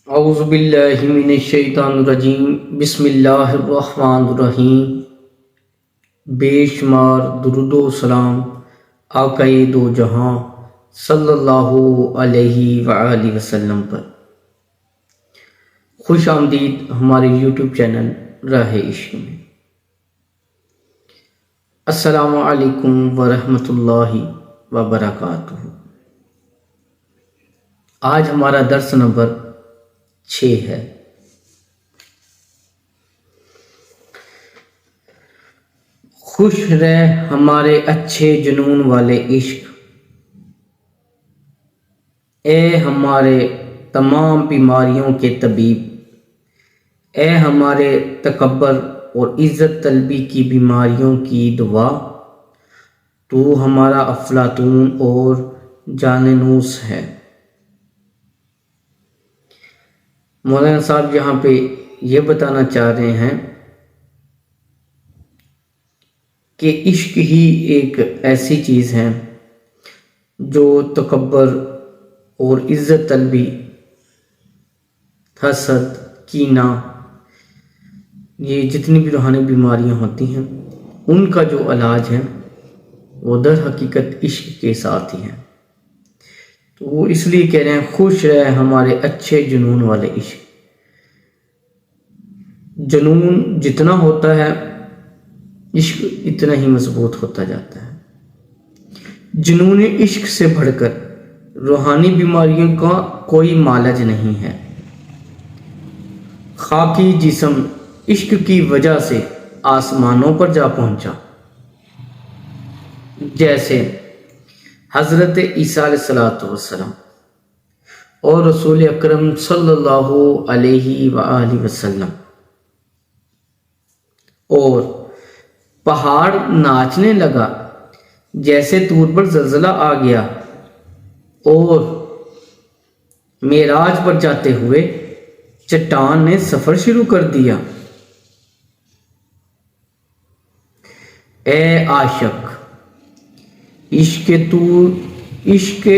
اعوذ باللہ من الشیطان الرجیم، بسم اللہ الرحمن الرحیم۔ بے شمار درود و سلام آقائے دو جہاں صلی اللہ علیہ وآلہ وسلم پر۔ خوش آمدید ہمارے یوٹیوب چینل راہ عشق میں۔ السلام علیکم ورحمۃ اللہ وبرکاتہ۔ آج ہمارا درس نمبر 6 ہے۔ خوش رہ ہمارے اچھے جنون والے عشق، اے ہمارے تمام بیماریوں کے طبیب، اے ہمارے تکبر اور عزت طلبی کی بیماریوں کی دوا، تو ہمارا افلاطون اور جاننوس ہے۔ مولانا صاحب یہاں پہ یہ بتانا چاہ رہے ہیں کہ عشق ہی ایک ایسی چیز ہے جو تکبر اور عزت طلبی، حسد، کینہ، یہ جتنی بھی روحانی بیماریاں ہوتی ہیں ان کا جو علاج ہے وہ در حقیقت عشق کے ساتھ ہی ہے۔ تو وہ اس لیے کہہ رہے ہیں خوش رہے ہمارے اچھے جنون والے عشق۔ جنون جتنا ہوتا ہے عشق اتنا ہی مضبوط ہوتا جاتا ہے۔ جنون عشق سے بڑھ کر روحانی بیماریوں کا کوئی معالج نہیں ہے۔ خاکی جسم عشق کی وجہ سے آسمانوں پر جا پہنچا، جیسے حضرت عیسیٰ علیہ السلام اور رسول اکرم صلی اللہ علیہ وآلہ وسلم، اور پہاڑ ناچنے لگا جیسے طور پر زلزلہ آ گیا، اور معراج پر جاتے ہوئے چٹان نے سفر شروع کر دیا۔ اے عاشق، عشق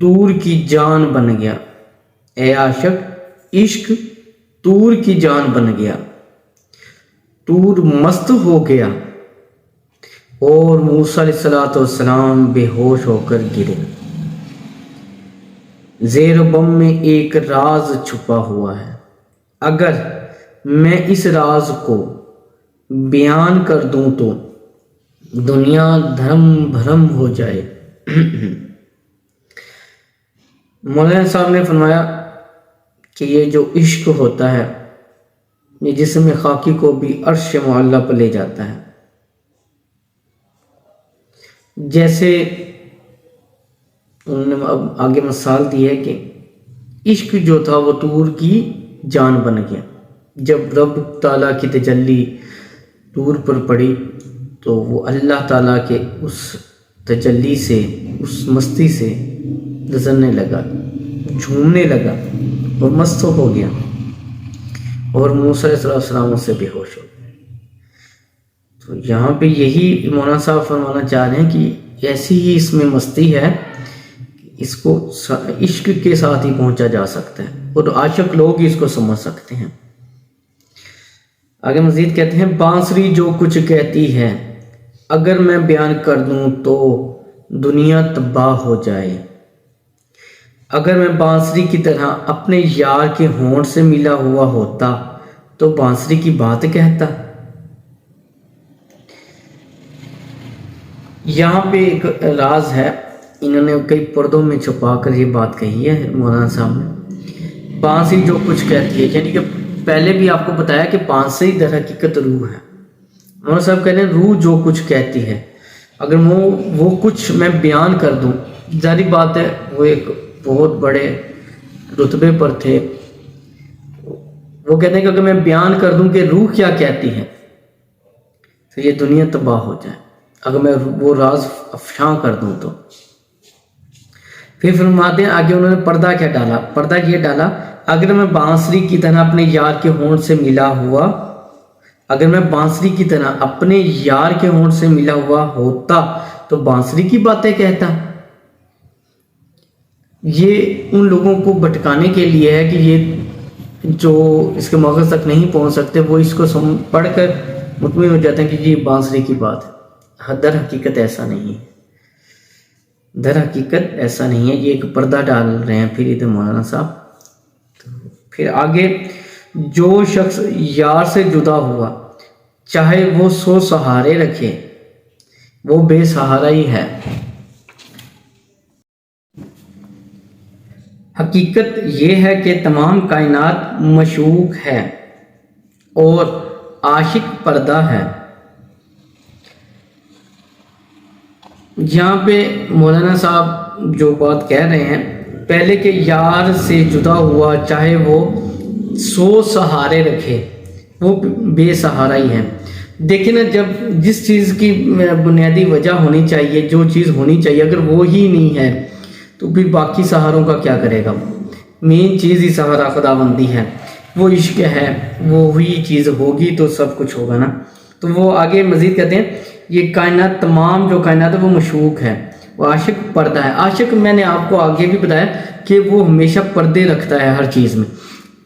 طور کی جان بن گیا، اے عاشق عشق طور کی جان بن گیا، طور مست ہو گیا اور موسیٰ علیہ السلام بے ہوش ہو کر گرے۔ زیر بم میں ایک راز چھپا ہوا ہے، اگر میں اس راز کو بیان کر دوں تو دنیا دھرم بھرم ہو جائے۔ مولانا صاحب نے فرمایا کہ یہ جو عشق ہوتا ہے یہ جسم خاکی کو بھی عرش معلیٰ پر لے جاتا ہے۔ جیسے انہوں نے اب آگے مثال دی ہے کہ عشق جو تھا وہ طور کی جان بن گیا۔ جب رب تعالیٰ کی تجلی طور پر پڑی تو وہ اللہ تعالیٰ کے اس تجلی سے، اس مستی سے گزرنے لگا، جھومنے لگا اور مست ہو گیا، اور موسیٰ علیہ السلام سے بے ہوش ہو گئے۔ تو یہاں پہ یہی مولانا صاحب فرمانا چاہ رہے ہیں کہ ایسی ہی اس میں مستی ہے، اس کو عشق کے ساتھ ہی پہنچا جا سکتا ہے اور عاشق لوگ ہی اس کو سمجھ سکتے ہیں۔ آگے مزید کہتے ہیں بانسری جو کچھ کہتی ہے، اگر میں بیان کر دوں تو دنیا تباہ ہو جائے۔ اگر میں بانسری کی طرح اپنے یار کے ہونٹ سے ملا ہوا ہوتا تو بانسری کی بات کہتا۔ یہاں پہ ایک راز ہے، انہوں نے کئی پردوں میں چھپا کر یہ بات کہی ہے مولانا صاحب نے۔ بانسری جو کچھ کہتی ہے، یعنی کہ پہلے بھی آپ کو بتایا کہ بانسری در حقیقت روح ہے۔ مولانا صاحب کہہ رہے ہیں روح جو کچھ کہتی ہے، اگر وہ کچھ میں بیان کر دوں، ظاہری بات ہے وہ ایک بہت بڑے رتبے پر تھے، وہ کہتے ہیں کہ اگر میں بیان کر دوں کہ روح کیا کہتی ہے تو یہ دنیا تباہ ہو جائے، اگر میں وہ راز افشاں کر دوں تو۔ پھر فرماتے ہیں آگے انہوں نے پردہ کیا ڈالا، پردہ یہ ڈالا اگر میں بانسری کی طرح اپنے یار کے ہونٹ سے ملا ہوا، اگر میں بانسری کی طرح اپنے یار کے ہونٹ سے ملا ہوا ہوتا تو بانسری کی باتیں کہتا۔ یہ ان لوگوں کو بھٹکانے کے لیے ہے کہ یہ جو اس کے مغز تک نہیں پہنچ سکتے وہ اس کو پڑھ کر مطمئن ہو جاتے ہیں کہ یہ بانسری کی بات ہے. در حقیقت ایسا نہیں ہے، در حقیقت ایسا نہیں ہے. یہ ایک پردہ ڈال رہے ہیں پھر ادھر مولانا صاحب. پھر آگے، جو شخص یار سے جدا ہوا چاہے وہ 100 سہارے رکھے وہ بے سہارا ہی ہے. حقیقت یہ ہے کہ تمام کائنات مشوق ہے اور عاشق پردہ ہے. یہاں پہ مولانا صاحب جو بات کہہ رہے ہیں، پہلے کہ یار سے جدا ہوا چاہے وہ 100 سہارے رکھے وہ بے سہارا ہی ہے. دیکھیں نا، جب جس چیز کی بنیادی وجہ ہونی چاہیے، جو چیز ہونی چاہیے، اگر وہ ہی نہیں ہے تو پھر باقی سہاروں کا کیا کرے گا؟ مین چیز ہی سہارا خداوندی ہے، وہ عشق ہے، وہی چیز ہوگی تو سب کچھ ہوگا نا. تو وہ آگے مزید کہتے ہیں، یہ کائنات، تمام جو کائنات ہے وہ مشوق ہے، وہ عاشق پردہ ہے. عاشق میں نے آپ کو آگے بھی بتایا کہ وہ ہمیشہ پردے رکھتا ہے ہر چیز میں.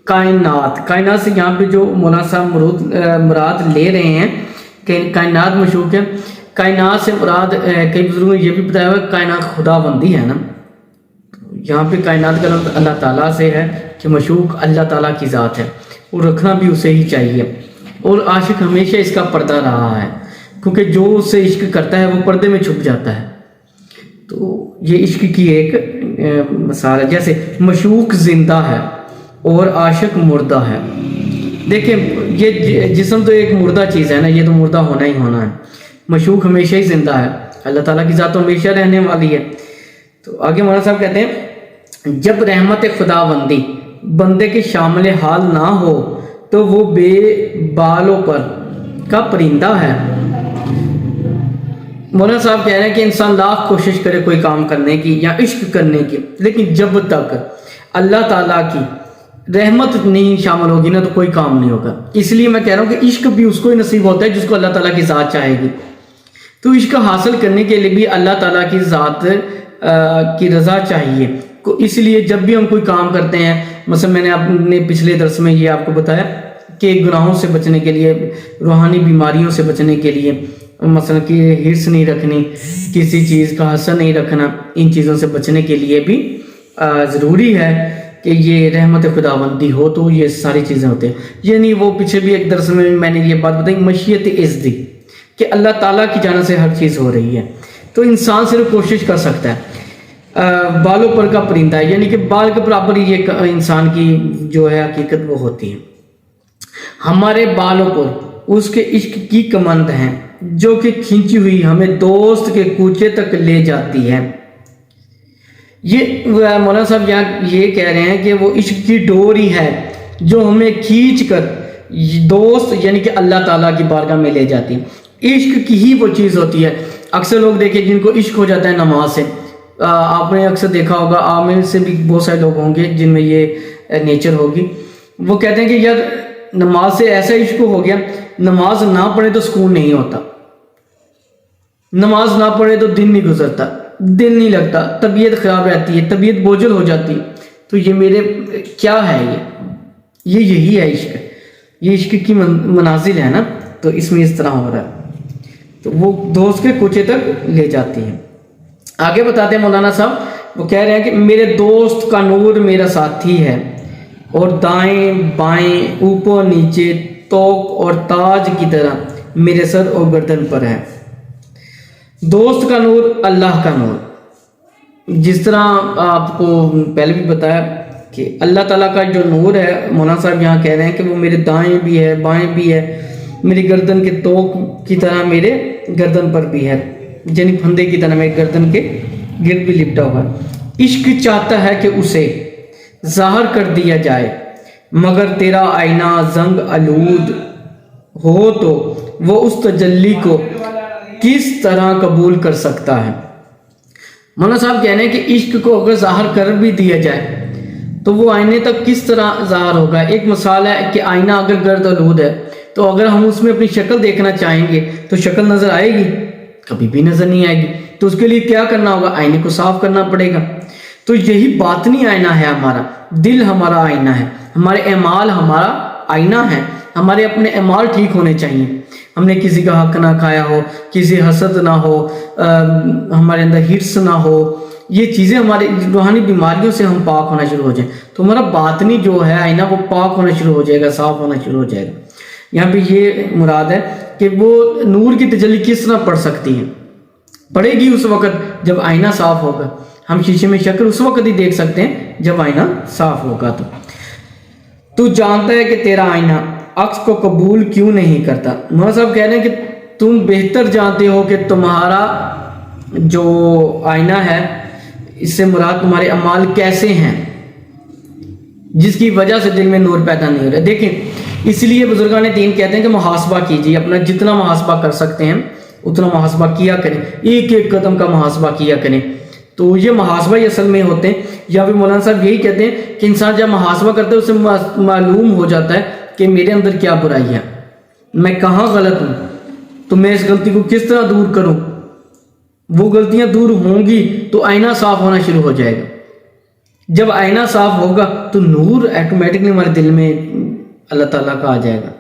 کائنات سے یہاں پہ جو مولانا صاحب مراد لے رہے ہیں کہ کائنات مشوق ہے، کائنات سے مراد کئی بزرگوں نے یہ بھی بتایا ہوا کائنات خدا بندی ہے نا. یہاں پہ کائنات کا لفظ اللہ تعالیٰ سے ہے کہ مشوق اللہ تعالیٰ کی ذات ہے اور رکھنا بھی اسے ہی چاہیے. اور عاشق ہمیشہ اس کا پردہ رہا ہے، کیونکہ جو اس سے عشق کرتا ہے وہ پردے میں چھپ جاتا ہے. تو یہ عشق کی ایک مثال ہے. جیسے مشوق زندہ ہے اور عاشق مردہ ہے. دیکھیں، یہ جسم تو ایک مردہ چیز ہے نا، یہ تو مردہ ہونا ہی ہونا ہے. مشوق ہمیشہ ہی زندہ ہے، اللہ تعالیٰ کی ذات تو ہمیشہ رہنے والی ہے. تو آگے مولانا صاحب کہتے ہیں، جب رحمت خداوندی بندے کے شامل حال نہ ہو تو وہ بے بالوں پر کا پرندہ ہے. مولانا صاحب کہہ رہے ہیں کہ انسان لاکھ کوشش کرے کوئی کام کرنے کی یا عشق کرنے کی، لیکن جب تک اللہ تعالیٰ کی رحمت نہیں شامل ہوگی نا تو کوئی کام نہیں ہوگا. اس لیے میں کہہ رہا ہوں کہ عشق بھی اس کو ہی نصیب ہوتا ہے جس کو اللہ تعالیٰ کی ذات چاہے گی. تو عشق حاصل کرنے کے لیے بھی اللہ تعالیٰ کی ذات کی رضا چاہیے. اس لیے جب بھی ہم کوئی کام کرتے ہیں، مثلا میں نے اپنے پچھلے درس میں یہ آپ کو بتایا کہ گناہوں سے بچنے کے لیے، روحانی بیماریوں سے بچنے کے لیے، مثلا کہ ہرس نہیں رکھنی، کسی چیز کا حسد نہیں رکھنا، ان چیزوں سے بچنے کے لیے بھی ضروری ہے کہ یہ رحمت خداوندی ہو تو یہ ساری چیزیں ہوتے ہیں. یعنی وہ پیچھے بھی ایک درس میں نے یہ بات بتائی، مشیت عزدی، کہ اللہ تعالیٰ کی جانب سے ہر چیز ہو رہی ہے. تو انسان صرف کوشش کر سکتا ہے. بالوں پر کا پرندہ ہے، یعنی کہ بال کے برابر یہ انسان کی جو ہے حقیقت وہ ہوتی ہے. ہمارے بالوں پر اس کے عشق کی کمند ہیں جو کہ کھینچی ہوئی ہمیں دوست کے کوچے تک لے جاتی ہے. یہ مولانا صاحب یہاں یہ کہہ رہے ہیں کہ وہ عشق کی ڈوری ہے جو ہمیں کھینچ کر دوست یعنی کہ اللہ تعالیٰ کی بارگاہ میں لے جاتی ہے. عشق کی ہی وہ چیز ہوتی ہے. اکثر لوگ دیکھیں جن کو عشق ہو جاتا ہے نماز سے، آپ نے اکثر دیکھا ہوگا، آپ میں سے بھی بہت سارے لوگ ہوں گے جن میں یہ نیچر ہوگی، وہ کہتے ہیں کہ یار نماز سے ایسا عشق ہو گیا، نماز نہ پڑھے تو سکون نہیں ہوتا، نماز نہ پڑھے تو دن نہیں گزرتا، دل نہیں لگتا، طبیعت خراب رہتی ہے، طبیعت بوجھل ہو جاتی. تو یہ میرے کیا ہے، یہ یہی ہے عشق، یہ عشق کی منازل ہے نا. تو اس میں اس طرح ہو رہا ہے، تو وہ دوست کے کوچے تک لے جاتی ہے. آگے بتاتے ہیں مولانا صاحب، وہ کہہ رہے ہیں کہ میرے دوست کا نور میرا ساتھی ہے اور دائیں بائیں اوپر نیچے توق اور تاج کی طرح میرے سر اور گردن پر ہے. دوست کا نور اللہ کا نور، جس طرح آپ کو پہلے بھی بتایا کہ اللہ تعالیٰ کا جو نور ہے، مولانا صاحب یہاں کہہ رہے ہیں کہ وہ میرے دائیں بھی ہے بائیں بھی ہے، میری گردن کے توق کی طرح میرے گردن پر بھی ہے، یعنی پھندے کی طرح میرے گردن کے گرد بھی لپٹا ہوا ہے. عشق چاہتا ہے کہ اسے ظاہر کر دیا جائے، مگر تیرا آئینہ زنگ آلود ہو تو وہ اس تجلی کو کس طرح قبول کر سکتا ہے. مولانا صاحب کہنے ہیں کہ عشق کو اگر ظاہر کر بھی دیا جائے تو وہ آئینے تک کس طرح ظاہر ہوگا. ایک مثال ہے کہ آئینہ اگر گرد آلود ہے تو اگر ہم اس میں اپنی شکل دیکھنا چاہیں گے تو شکل نظر آئے گی؟ کبھی بھی نظر نہیں آئے گی. تو اس کے لیے کیا کرنا ہوگا؟ آئینے کو صاف کرنا پڑے گا. تو یہی باطنی آئینہ ہے ہمارا، دل ہمارا آئینہ ہے، ہمارے اعمال ہمارا آئینہ ہے، ہمارے اپنے اعمال ٹھیک ہونے چاہیے، ہم نے کسی کا حق نہ کھایا ہو، کسی حسد نہ ہو، ہمارے اندر ہرس نہ ہو، یہ چیزیں ہماری روحانی بیماریوں سے ہم پاک ہونا شروع ہو جائیں تو ہمارا باطنی جو ہے آئینہ وہ پاک ہونا شروع ہو جائے گا، صاف ہونا شروع ہو جائے گا۔ یہاں پہ یہ مراد ہے کہ وہ نور کی تجلی کس طرح پڑ سکتی ہے، پڑے گی اس وقت جب آئینہ صاف ہوگا۔ ہم شیشے میں شکل اس وقت ہی دیکھ سکتے ہیں جب آئینہ صاف ہوگا۔ تو جانتا ہے کہ تیرا آئینہ عکس کو قبول کیوں نہیں کرتا۔ مولانا صاحب کہہ رہے ہیں کہ تم بہتر جانتے ہو کہ تمہارا جو آئینہ ہے اس سے مراد تمہارے اعمال کیسے ہیں جس کی وجہ سے دل میں نور پیدا نہیں ہو رہا۔ دیکھیں اس لیے بزرگان دین کہتے ہیں کہ محاسبہ کیجیے، اپنا جتنا محاسبہ کر سکتے ہیں اتنا محاسبہ کیا کریں، ایک ایک قدم کا محاسبہ کیا کریں۔ تو یہ محاسبہ ہی اصل میں ہوتے ہیں، یا پھر مولانا صاحب یہی کہتے ہیں کہ انسان جب محاسبہ کرتا ہے اسے معلوم ہو جاتا ہے کہ میرے اندر کیا برائی ہے، میں کہاں غلط ہوں، تو میں اس غلطی کو کس طرح دور کروں۔ وہ غلطیاں دور ہوں گی تو آئینہ صاف ہونا شروع ہو جائے گا۔ جب آئینہ صاف ہوگا تو نور ایٹومیٹکلی ہمارے دل میں اللہ تعالیٰ کا آ جائے گا۔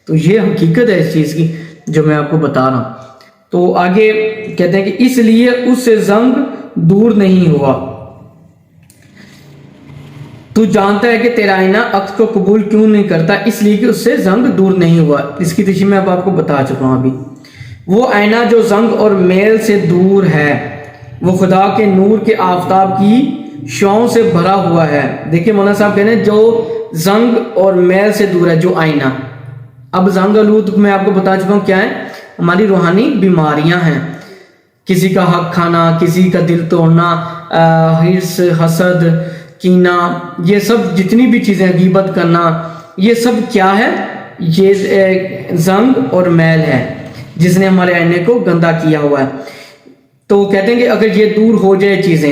تو یہ حقیقت ہے اس چیز کی جو میں آپ کو بتا رہا ہوں۔ تو آگے کہتے ہیں کہ اس لیے اس سے زنگ دور نہیں ہوا۔ تو جانتا ہے کہ تیرا آئینہ عکس کو قبول کیوں نہیں کرتا، اس لیے کہ اس سے زنگ دور نہیں ہوا۔ اس کی تشریح میں اب آپ کو بتا چکا ہوں ابھی۔ وہ آئینہ جو زنگ اور میل سے دور ہے وہ خدا کے نور کے آفتاب کی شعاؤں سے بھرا ہوا ہے۔ دیکھیں مولانا صاحب کہتے ہیں جو زنگ اور میل سے دور ہے، جو آئینہ، اب زنگ آلود میں آپ کو بتا چکا ہوں کیا ہے، ہماری روحانی بیماریاں ہیں، کسی کا حق کھانا، کسی کا دل توڑنا، ہرس، حسد، کینہ، یہ سب جتنی بھی چیزیں، غیبت کرنا، یہ سب کیا ہے، یہ زنگ اور میل ہے جس نے ہمارے آئینے کو گندا کیا ہوا ہے۔ تو کہتے ہیں کہ اگر یہ دور ہو جائے چیزیں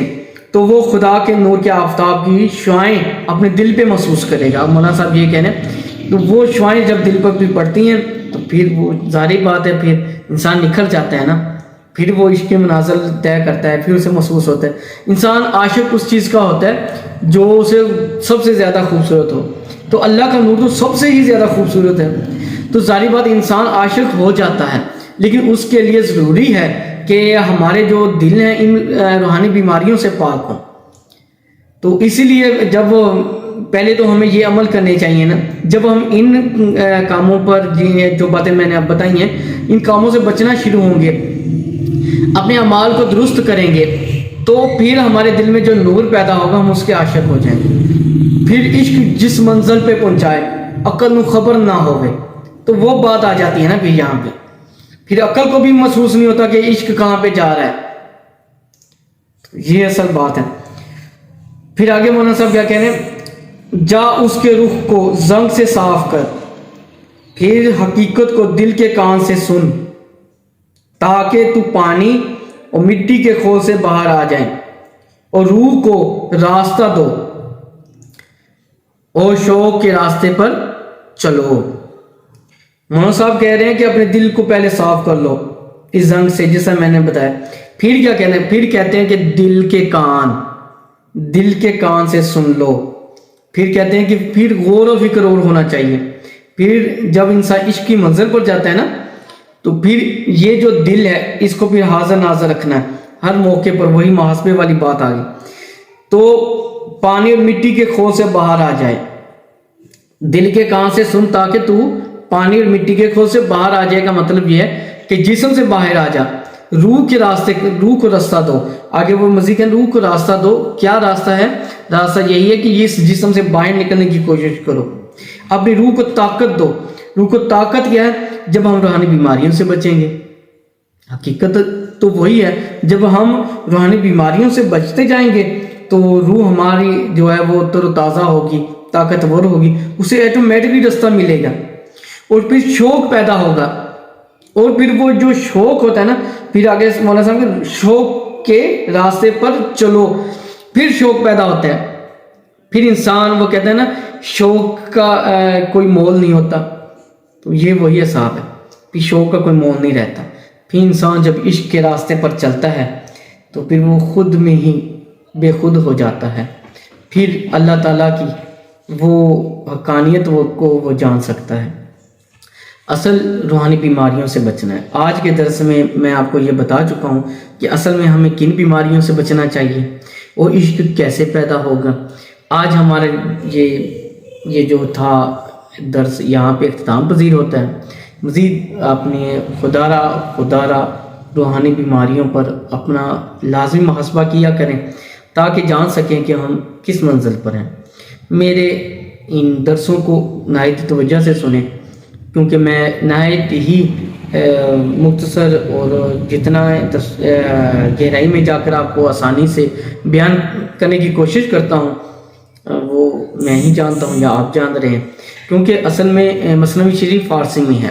تو وہ خدا کے نور کے آفتاب کی شعائیں اپنے دل پہ محسوس کرے گا۔ اب مولانا صاحب یہ کہنے تو وہ شعائیں جب دل پر بھی پڑتی ہیں تو پھر وہ ظاہری بات ہے، پھر انسان نکھر جاتا ہے نا، پھر وہ عشق کے منازل طے کرتا ہے، پھر اسے محسوس ہوتا ہے۔ انسان عاشق اس چیز کا ہوتا ہے جو اسے سب سے زیادہ خوبصورت ہو، تو اللہ کا نور تو سب سے ہی زیادہ خوبصورت ہے، تو ظاہری بات انسان عاشق ہو جاتا ہے، لیکن اس کے لیے ضروری ہے کہ ہمارے جو دل ہیں ان روحانی بیماریوں سے پاک ہوں۔ تو اسی لیے جب پہلے تو ہمیں یہ عمل کرنے چاہیے نا، جب ہم ان کاموں پر جو باتیں میں نے اب بتائی ہیں ان کاموں سے بچنا شروع ہوں گے، اپنے اعمال کو درست کریں گے، تو پھر ہمارے دل میں جو نور پیدا ہوگا ہم اس کے عاشق ہو جائیں گے۔ پھر عشق جس منزل پہ پہنچائے عقل نو خبر نہ ہوئے، تو وہ بات آ جاتی ہے نا پھر یہاں پہ، پھر عقل کو بھی محسوس نہیں ہوتا کہ عشق کہاں پہ جا رہا ہے، یہ اصل بات ہے۔ پھر آگے مولانا صاحب کیا کہہ رہے ہیں، جا اس کے رخ کو زنگ سے صاف کر، پھر حقیقت کو دل کے کان سے سن، تاکہ تو پانی اور مٹی کے خول سے باہر آ جائیں، اور روح کو راستہ دو اور شوق کے راستے پر چلو۔ مولانا صاحب کہہ رہے ہیں کہ اپنے دل کو پہلے صاف کر لو اس زنگ سے جیسا میں نے بتایا، پھر کیا کہتے ہیں، پھر کہتے ہیں کہ دل کے کان سے سن لو، پھر کہتے ہیں کہ پھر غور و فکر اور ہونا چاہیے۔ پھر جب انسان عشق کی منزل پر جاتا ہے نا تو پھر یہ جو دل ہے اس کو پھر حاضر ناظر رکھنا ہے ہر موقع پر، وہی محاسبے والی بات آ گئی۔ تو پانی اور مٹی کے خول سے باہر آ جائے، دل کے کان سے سن تاکہ تو پانی اور مٹی کے خول سے باہر آ جائے، کا مطلب یہ ہے کہ جسم سے باہر آ جا، روح کے راستے، روح کو راستہ دو۔ آگے وہ مزید کہیں روح کو راستہ دو، کیا راستہ ہے؟ راستہ یہی ہے کہ اس جسم سے باہر نکلنے کی کوشش کرو، اپنی روح کو طاقت دو۔ روح کو طاقت کیا ہے؟ جب ہم روحانی بیماریوں سے بچیں گے، حقیقت تو وہی ہے، جب ہم روحانی بیماریوں سے بچتے جائیں گے تو روح ہماری جو ہے وہ تر و تازہ ہوگی، طاقتور ہوگی، اسے ایٹومیٹکلی راستہ ملے گا، اور پھر شوق پیدا ہوگا، اور پھر وہ جو شوق ہوتا ہے نا، پھر آگے مولانا صاحب کے شوق کے راستے پر چلو، پھر شوق پیدا ہوتا ہے، پھر انسان وہ کہتے ہیں نا شوق کا کوئی مول نہیں ہوتا، تو یہ وہی حساب ہے، پھر شوق کا کوئی مول نہیں رہتا۔ پھر انسان جب عشق کے راستے پر چلتا ہے تو پھر وہ خود میں ہی بے خود ہو جاتا ہے، پھر اللہ تعالیٰ کی وہ حقانیت کو وہ جان سکتا ہے۔ اصل روحانی بیماریوں سے بچنا ہے۔ آج کے درس میں آپ کو یہ بتا چکا ہوں کہ اصل میں ہمیں کن بیماریوں سے بچنا چاہیے اور عشق کیسے پیدا ہوگا۔ آج ہمارا یہ جو تھا درس یہاں پہ اختتام پذیر ہوتا ہے۔ مزید اپنے خدا را روحانی بیماریوں پر اپنا لازمی محاسبہ کیا کریں تاکہ جان سکیں کہ ہم کس منزل پر ہیں۔ میرے ان درسوں کو نہایت توجہ سے سنیں، کیونکہ میں نہایت ہی مختصر اور جتنا گہرائی میں جا کر آپ کو آسانی سے بیان کرنے کی کوشش کرتا ہوں وہ میں ہی جانتا ہوں یا آپ جان رہے ہیں، کیونکہ اصل میں مثنوی شریف فارسی میں ہے،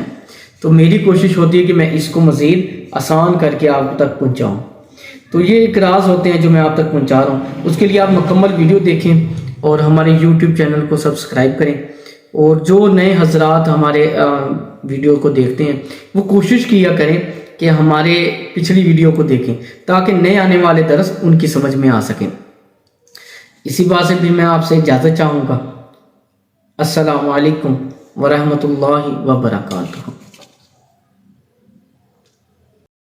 تو میری کوشش ہوتی ہے کہ میں اس کو مزید آسان کر کے آپ تک پہنچاؤں۔ تو یہ ایک راز ہوتے ہیں جو میں آپ تک پہنچا رہا ہوں، اس کے لیے آپ مکمل ویڈیو دیکھیں اور ہمارے یوٹیوب چینل کو سبسکرائب کریں، اور جو نئے حضرات ہمارے ویڈیو کو دیکھتے ہیں وہ کوشش کیا کریں کہ ہمارے پچھلی ویڈیو کو دیکھیں تاکہ نئے آنے والے درس ان کی سمجھ میں آ سکیں۔ اسی بات سے بھی میں آپ سے اجازت چاہوں گا۔ السلام علیکم ورحمۃ اللہ وبرکاتہ۔